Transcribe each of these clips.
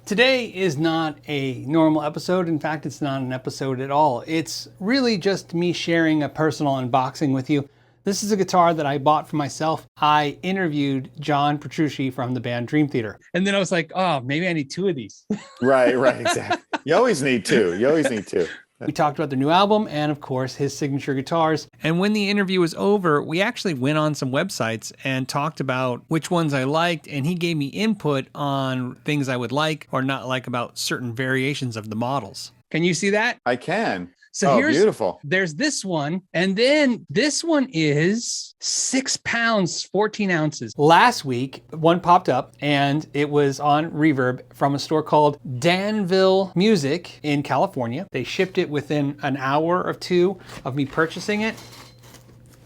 Today is not a normal episode. In fact, it's not an episode at all. It's really just me sharing a personal unboxing with you. This is a guitar that I bought for myself. I interviewed John Petrucci from the band Dream Theater. And then I was like, oh, maybe I need two of these. Right, exactly. You always need two. We talked about their new album and, of course, his signature guitars. And when the interview was over, we actually went on some websites and talked about which ones I liked, and he gave me input on things I would like or not like about certain variations of the models. Can you see that? I can. So here's beautiful. There's this one, and then this one is 6 pounds, 14 ounces. Last week, one popped up, and it was on Reverb from a store called Danville Music in California. They shipped it within an hour or two of me purchasing it,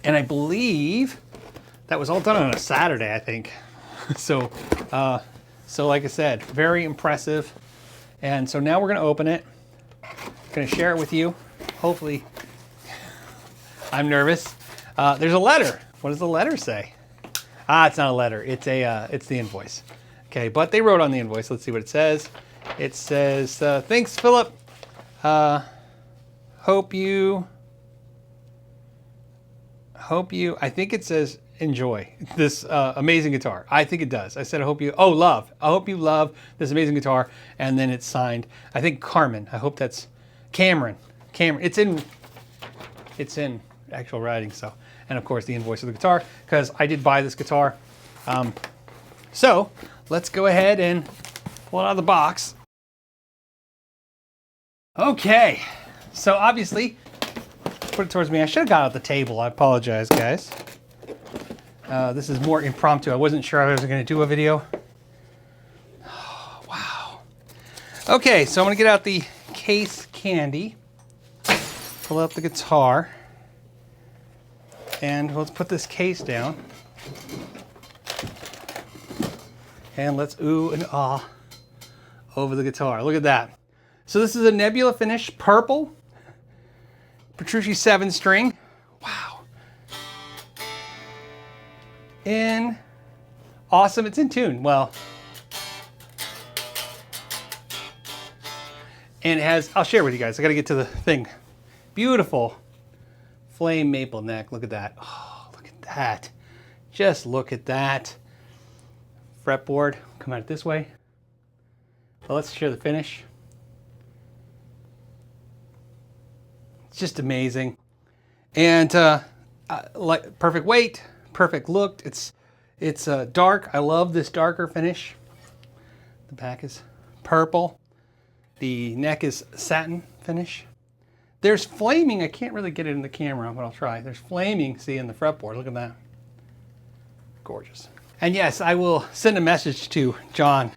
and I believe that was all done on a Saturday, I think. So like I said, very impressive. And so now we're gonna open it. Gonna share it with you. Hopefully, I'm nervous. There's a letter. What does the letter say? It's not a letter. It's the invoice. Okay, but they wrote on the invoice. Let's see what it says. It says, thanks, Philip. I think it says enjoy this amazing guitar. I think it does. I said, I hope you love this amazing guitar. And then it's signed, I think Carmen. I hope that's Cameron. It's in actual writing. So, and of course the invoice of the guitar, because I did buy this guitar. So let's go ahead and pull it out of the box. Okay, so obviously, put it towards me. I should have got it at the table. I apologize, guys. This is more impromptu. I wasn't sure I was going to do a video. Oh, wow. Okay, so I'm going to get out the case candy. Pull out the guitar, and let's put this case down, and let's ooh and ah over the guitar. Look at that. So this is a Nebula finish, purple, Petrucci 7-string. Wow. And awesome, it's in tune. Well, and it has, I'll share with you guys. I got to get to the thing. Beautiful flame maple neck. Look at that. Oh, look at that. Just look at that. Fretboard. Come out this way. Well, let's share the finish. It's just amazing. And like perfect weight, perfect look. It's dark. I love this darker finish. The back is purple. The neck is satin finish. There's flaming. I can't really get it in the camera, but I'll try. There's flaming, see, in the fretboard. Look at that. Gorgeous. And yes, I will send a message to John.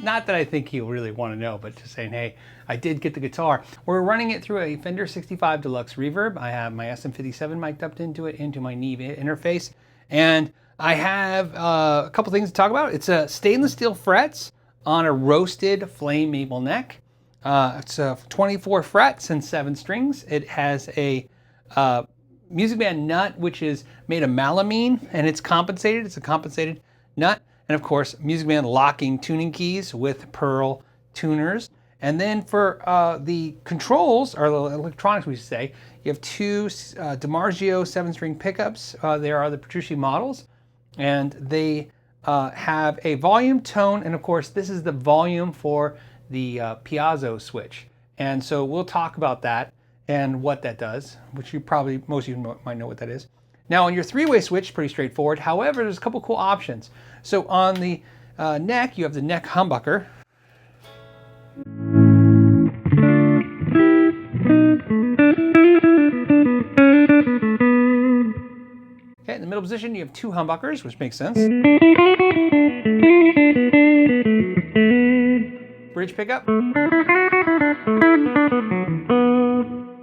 Not that I think he'll really want to know, but just saying, hey, I did get the guitar. We're running it through a Fender 65 Deluxe Reverb. I have my SM57 mic'd up into it, into my Neve interface. And I have a couple things to talk about. It's a stainless steel frets on a roasted flame maple neck. It's 24 frets and 7 strings. It has a Musicman nut, which is made of melamine, and it's compensated. It's a compensated nut. And of course, Musicman locking tuning keys with pearl tuners. And then for the controls, or the electronics we should say, you have two DiMarzio 7-string pickups. There are the Petrucci models, and they have a volume, tone, and of course, this is the volume for the piezo switch. And so we'll talk about that and what that does, which you probably, most of you might know what that is. Now on your 3-way switch, pretty straightforward. However, there's a couple cool options. So on the neck, you have the neck humbucker. Okay, in the middle position, you have 2 humbuckers, which makes sense. Bridge pickup.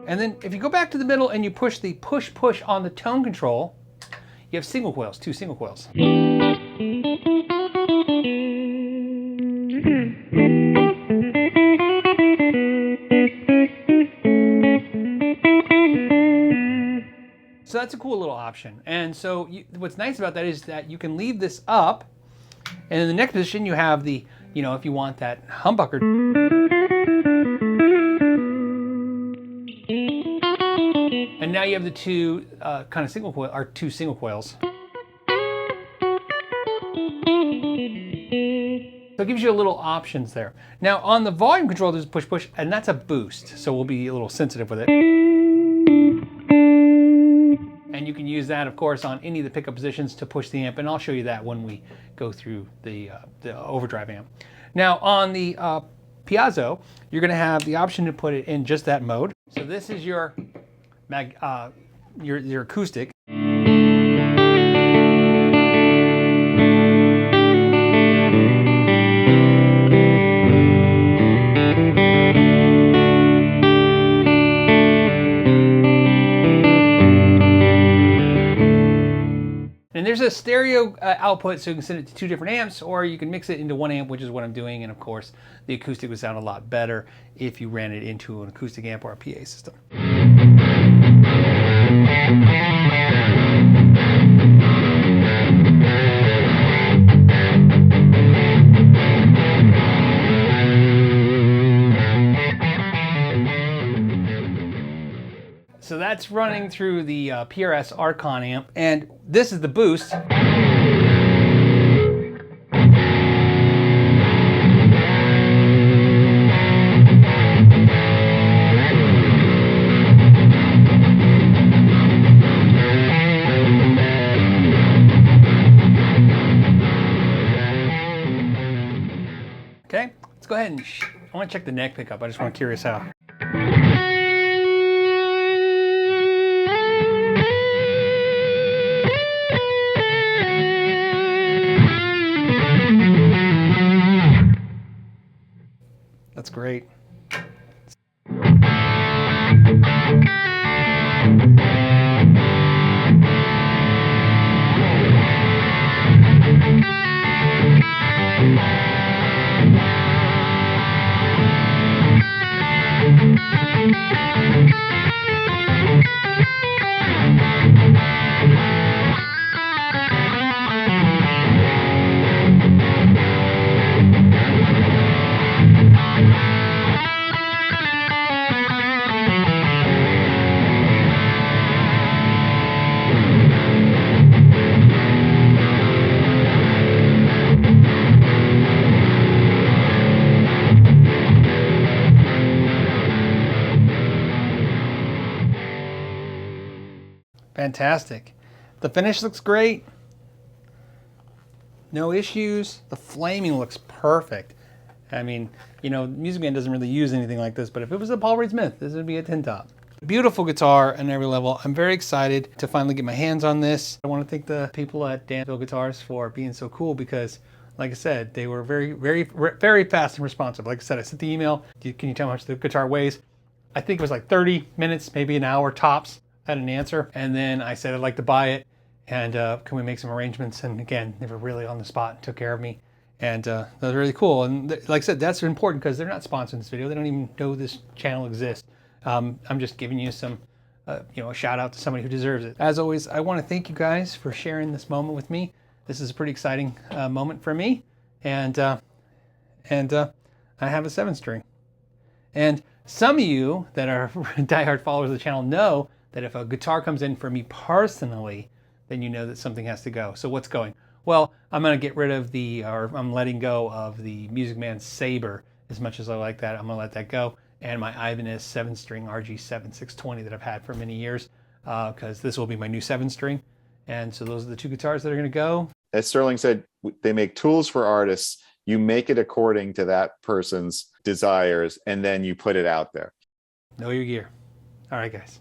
And then if you go back to the middle and you push the push on the tone control, you have single coils, 2 single coils. So that's a cool little option. And so what's nice about that is that you can leave this up, and in the neck position you have the you know, if you want that humbucker. And now you have the two kind of single coil, or two single coils. So it gives you a little options there. Now on the volume control, there's a push, and that's a boost. So we'll be a little sensitive with it. And you can use that, of course, on any of the pickup positions to push the amp, and I'll show you that when we go through the overdrive amp. Now on the piezo, you're going to have the option to put it in just that mode. So this is your acoustic. And there's a stereo output, so you can send it to two different amps, or you can mix it into one amp, which is what I'm doing. And of course, the acoustic would sound a lot better if you ran it into an acoustic amp or a PA system. So that's running through the PRS Archon amp, and this is the boost. Okay, let's go ahead and I want to check the neck pickup. I just want to curious how. That's great. Fantastic. The finish looks great. No issues. The flaming looks perfect. I mean, you know, Musicman doesn't really use anything like this, but if it was a Paul Reed Smith, this would be a 10 top. Beautiful guitar on every level. I'm very excited to finally get my hands on this. I want to thank the people at Danville Guitars for being so cool because, like I said, they were very fast and responsive. Like I said, I sent the email. Can you tell me how much the guitar weighs? I think it was like 30 minutes, maybe an hour tops. I had an answer. And then I said I'd like to buy it. And can we make some arrangements? And again, they were really on the spot and took care of me. And that was really cool. And like I said, that's important because they're not sponsoring this video. They don't even know this channel exists. I'm just giving you some, you know, a shout out to somebody who deserves it. As always, I want to thank you guys for sharing this moment with me. This is a pretty exciting moment for me. And I have a 7-string. And some of you that are diehard followers of the channel know that if a guitar comes in for me personally, then you know that something has to go. So what's going? Well, I'm going to get rid of I'm letting go of the Musicman Sabre. As much as I like that, I'm going to let that go. And my Ibanez 7-string RG7 620 that I've had for many years, because this will be my new 7-string. And so those are the two guitars that are going to go. As Sterling said, they make tools for artists. You make it according to that person's desires, and then you put it out there. Know your gear. All right, guys.